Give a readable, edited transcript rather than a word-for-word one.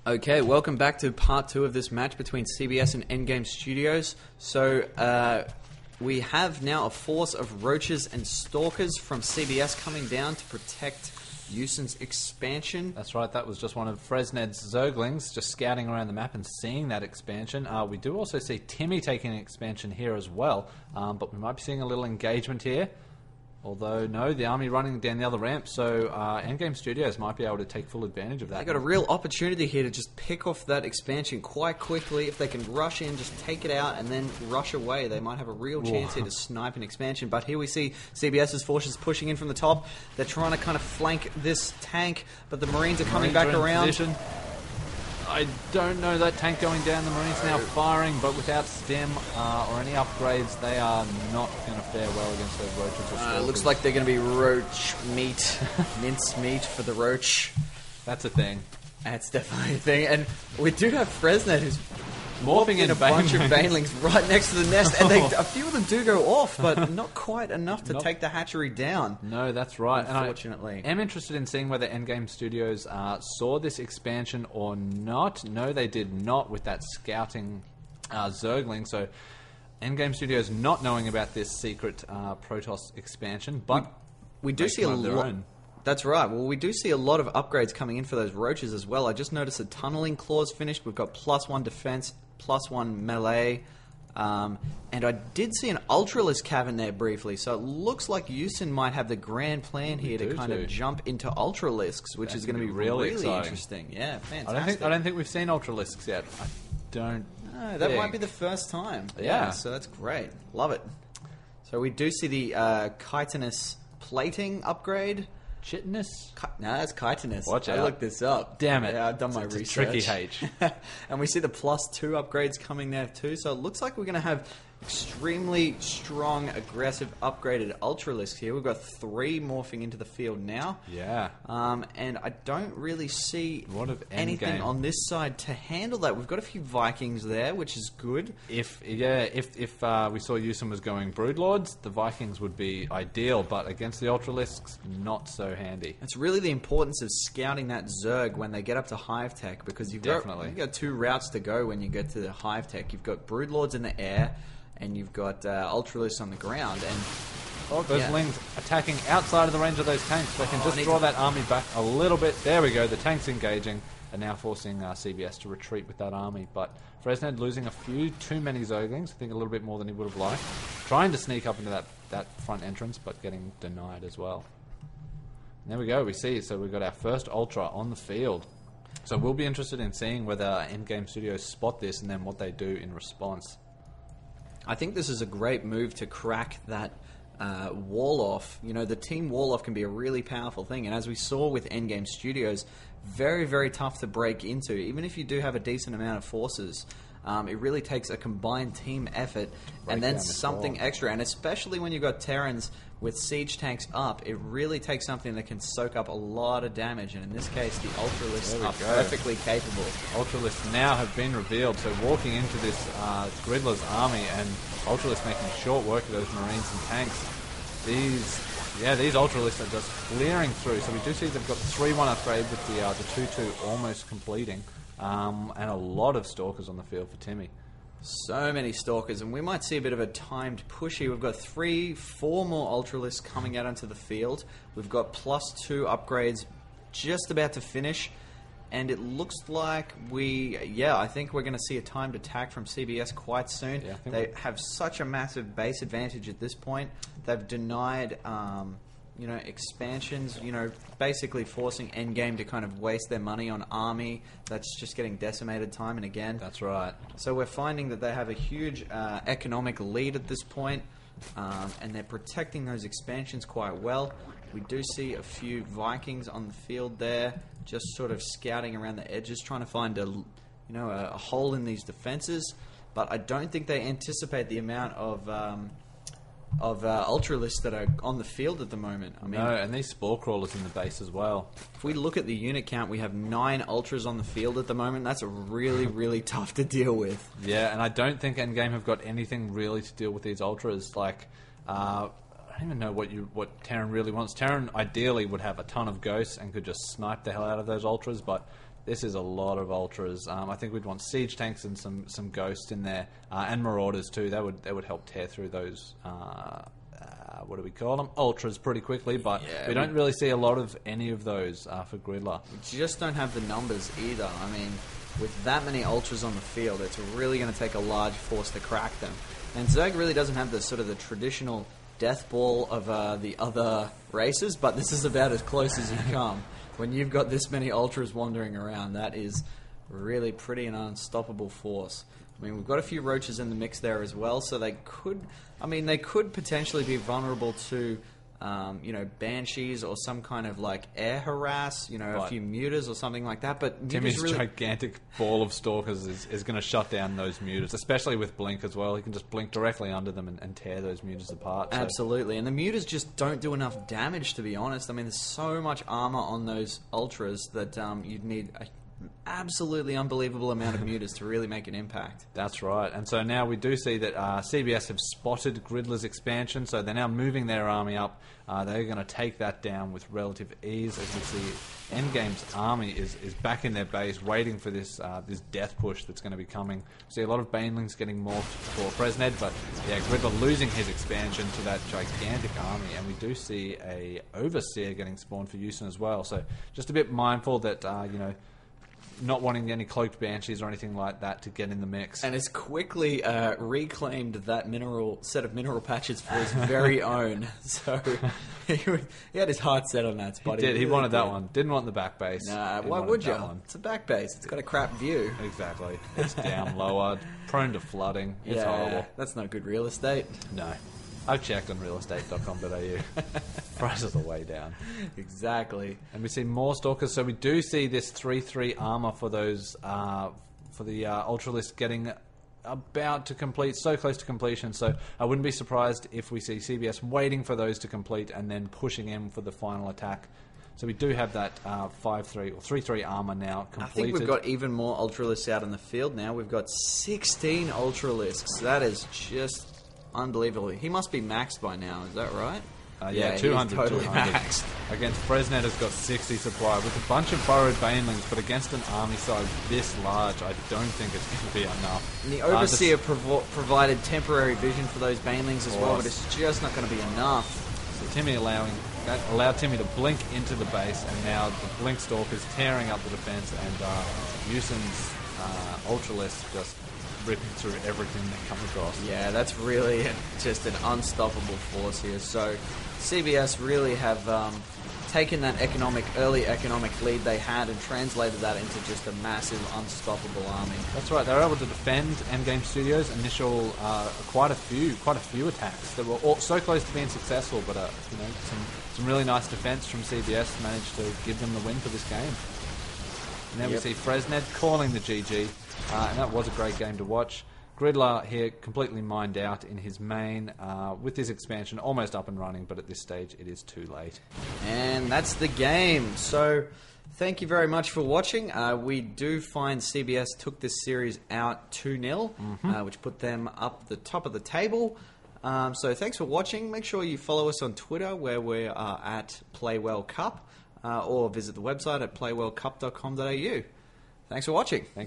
Okay, welcome back to part 2 of this match between CBS and Endgame Studios. So, we have now a force of roaches and stalkers from CBS coming down to protect Yusyn's expansion. That's right, that was just one of Frezned's Zerglings just scouting around the map and seeing that expansion. We do also see Timmy taking an expansion here as well, but we might be seeing a little engagement here. Although, no, the army running down the other ramp, so Endgame Studios might be able to take full advantage of that. They've got a real opportunity here to just pick off that expansion quite quickly. If they can rush in, just take it out, and then rush away, they might have a real chance here to snipe an expansion. But here we see CBS's forces pushing in from the top. They're trying to kind of flank this tank, but the Marines are coming back around. Position. I don't know that tank going down. The Marines now firing, but without stem or any upgrades, they are not going to fare well against those roaches or stalkers. It looks like they're going to be roach meat, mince meat for the roach. That's a thing. That's definitely a thing. And we do have Frezned who's morphing in a bunch of banelings right next to the nest, and a few of them do go off, but not quite enough to take the hatchery down. No, that's right. Unfortunately. And I am interested in seeing whether Endgame Studios saw this expansion or not. No, they did not with that scouting Zergling, so Endgame Studios not knowing about this secret Protoss expansion, but we do see a lot. That's right. Well, we do see a lot of upgrades coming in for those roaches as well. I just noticed the tunneling claws finished. We've got +1 defense, +1 melee, and I did see an Ultralisk cavern there briefly. So it looks like Yusyn might have the grand plan here to kind of jump into Ultralisks, which is going to be really interesting. Yeah, fantastic. I don't think we've seen Ultralisks yet. I don't. No, that might be the first time. Yeah, so that's great. Love it. So we do see the chitinous plating upgrade. Chitinous? No, that's chitinous. Watch out. I looked this up. Damn it. Yeah, I've done my research. It's a tricky H. And we see the +2 upgrades coming there too. So it looks like we're going to have extremely strong, aggressive, upgraded Ultralisks here. We've got 3 morphing into the field now. Yeah. And I don't really see anything Endgame on this side to handle that. We've got a few Vikings there, which is good. If we saw Yusyn was going Broodlords, the Vikings would be ideal, but against the Ultralisks, not so handy. It's really the importance of scouting that Zerg when they get up to Hive Tech, because you've got 2 routes to go when you get to the Hive Tech. You've got Broodlords in the air, and you've got Ultralisks on the ground. And those Lings attacking outside of the range of those tanks. They can just draw that army back a little bit. There we go. The tank's engaging and now forcing CBS to retreat with that army. But Frezned losing a few too many Zerglings. I think a little bit more than he would have liked. Trying to sneak up into that front entrance, but getting denied as well. And there we go. We see. So we've got our first Ultra on the field. So we'll be interested in seeing whether Endgame Studios spot this and then what they do in response. I think this is a great move to crack that wall off. You know, the team wall off can be a really powerful thing, and as we saw with Endgame Studios, very, very tough to break into. Even if you do have a decent amount of forces, it really takes a combined team effort and then something extra. And especially when you've got Terrans with siege tanks up, it really takes something that can soak up a lot of damage. And in this case, the Ultralisks are perfectly capable. Ultralisks now have been revealed. So walking into this Griddler's army and Ultralisks making short work of those Marines and tanks. These Ultralisks are just clearing through. So we do see they've got 3-1 upgrade with the 2-2 almost completing. And a lot of Stalkers on the field for Timmy. So many Stalkers, and we might see a bit of a timed push here. We've got 3-4 more Ultralisks coming out onto the field. We've got +2 upgrades just about to finish, and it looks like I think we're going to see a timed attack from CBS quite soon. Yeah, they have such a massive base advantage at this point. They've denied expansions, basically forcing Endgame to kind of waste their money on army that's just getting decimated time and again. That's right. So we're finding that they have a huge economic lead at this point, and they're protecting those expansions quite well. We do see a few Vikings on the field there, just sort of scouting around the edges, trying to find a hole in these defenses, but I don't think they anticipate the amount of Ultralisks that are on the field at the moment. I mean, no, and these Spore Crawlers in the base as well. If we look at the unit count, we have 9 Ultras on the field at the moment. That's really, really tough to deal with. Yeah, and I don't think Endgame have got anything really to deal with these Ultras. Like, I don't even know what Terran really wants. Terran ideally would have a ton of ghosts and could just snipe the hell out of those Ultras, but this is a lot of ultras. I think we'd want siege tanks and some ghosts in there, and marauders too. That would help tear through those. What do we call them? Ultras pretty quickly, but we don't really see a lot of any of those for Griddler. We just don't have the numbers either. I mean, with that many ultras on the field, it's really going to take a large force to crack them. And Zerg really doesn't have the sort of the traditional death ball of the other races, but this is about as close as you come. When you've got this many ultras wandering around, that is really pretty an unstoppable force. I mean, we've got a few roaches in the mix there as well, so they could potentially be vulnerable to, banshees or some kind of like air harass, a few mutas or something like that. But Timmy's gigantic ball of stalkers is going to shut down those mutas, especially with blink as well. He can just blink directly under them and tear those mutas apart. So. Absolutely, and the mutas just don't do enough damage, to be honest. I mean, there's so much armor on those ultras that you'd need a absolutely unbelievable amount of mutas to really make an impact. That's right. And so now we do see that CBS have spotted Griddler's expansion, so they're now moving their army up. They're going to take that down with relative ease. As you see, Endgame's army is back in their base, waiting for this death push that's going to be coming. We see a lot of banelings getting morphed for Frezned, but Griddler losing his expansion to that gigantic army, and we do see a Overseer getting spawned for Yusyn as well. So just a bit mindful that, not wanting any cloaked banshees or anything like that to get in the mix. And has quickly reclaimed that set of mineral patches for his very own. So he had his heart set on that spot. He did. He really wanted that one. Didn't want the back base. Nah, why would you? It's a back base. It's got a crap view. Exactly. It's down lower, prone to flooding. It's horrible. That's not good real estate. No. I've checked on realestate.com.au. Prices are way down. Exactly. And we see more stalkers. So we do see this 3/3 armor for those for the Ultralisk getting about to complete, so close to completion. So I wouldn't be surprised if we see CBS waiting for those to complete and then pushing in for the final attack. So we do have that 5/3 or 3/3 armor now completed. I think we've got even more Ultralisks out in the field now. We've got 16 Ultralisks. That is just unbelievable. He must be maxed by now, is that right? 200. Totally 200. maxed. Against Frezned has got 60 supply with a bunch of burrowed banelings, but against an army size this large, I don't think it's going to be enough. And the Overseer provided temporary vision for those banelings as well, but it's just not going to be enough. So Timmy allowed Timmy to blink into the base, and now the blink stalkers tearing up the defense, and Yusyn's Ultralisk just ripping through everything they come across. Yeah, that's really just an unstoppable force here. So CBS really have taken that early economic lead they had and translated that into just a massive, unstoppable army. That's right. They were able to defend Endgame Studios' initial quite a few attacks that were so close to being successful, but some really nice defense from CBS managed to give them the win for this game. And then we see Frezned calling the GG, and that was a great game to watch. Griddler here completely mined out in his main, with his expansion almost up and running, but at this stage it is too late. And that's the game. So thank you very much for watching. We do find CBS took this series out 2-0, which put them up the top of the table. So thanks for watching. Make sure you follow us on Twitter, where we're at PlayWellCup, or visit the website at playwellcup.com.au. Thanks for watching. Thank you.